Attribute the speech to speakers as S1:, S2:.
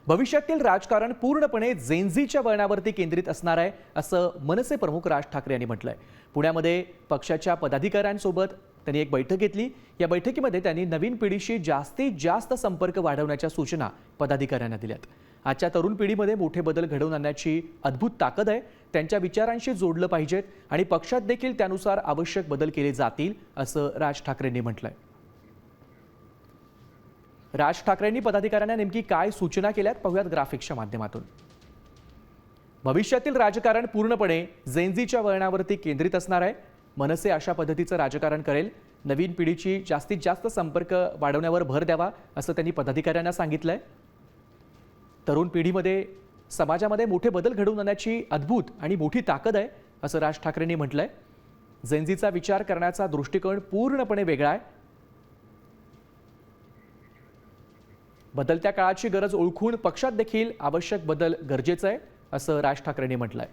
S1: भविष्यातील राजकारण पूर्णपणे जेनझीच्या वळणावरती केंद्रित असणार आहे असं मनसे प्रमुख राज ठाकरे यांनी म्हटलंय। पुण्यामध्ये पक्षाच्या पदाधिकाऱ्यांसोबत त्यांनी एक बैठक घेतली। या बैठकीमध्ये त्यांनी नवीन पिढीशी जास्तीत जास्त संपर्क वाढवण्याच्या सूचना पदाधिकाऱ्यांना दिल्यात। आजच्या तरुण पिढीमध्ये मोठे बदल घडवून आणण्याची अद्भुत ताकद आहे। त्यांच्या विचारांशी जोडलं पाहिजेत आणि पक्षात देखील त्यानुसार आवश्यक बदल केले जातील असं राज ठाकरेंनी म्हटलंय। राज ठाकरेंनी पदाधिकाऱ्यांना नेमकी काय सूचना केल्यात पाहूयात ग्राफिक्सच्या माध्यमातून। भविष्यातील राजकारण पूर्णपणे जेनझीच्या वळणावरती केंद्रित असणार आहे। मनसे अशा पद्धतीचं राजकारण करेल। नवीन पिढीची जास्तीत जास्त संपर्क वाढवण्यावर भर द्यावा असं त्यांनी पदाधिकाऱ्यांना सांगितलंय। तरुण पिढीमध्ये समाजामध्ये मोठे बदल घडवून आणण्याची अद्भुत आणि मोठी ताकद आहे असं राज ठाकरेंनी म्हटलंय। जेनझीचा विचार करण्याचा दृष्टिकोन पूर्णपणे वेगळा आहे। बदलत्या काळाची गरज ओळखून पक्षात देखील आवश्यक बदल गरजेचं आहे असं राज ठाकरेंनी म्हटलंय।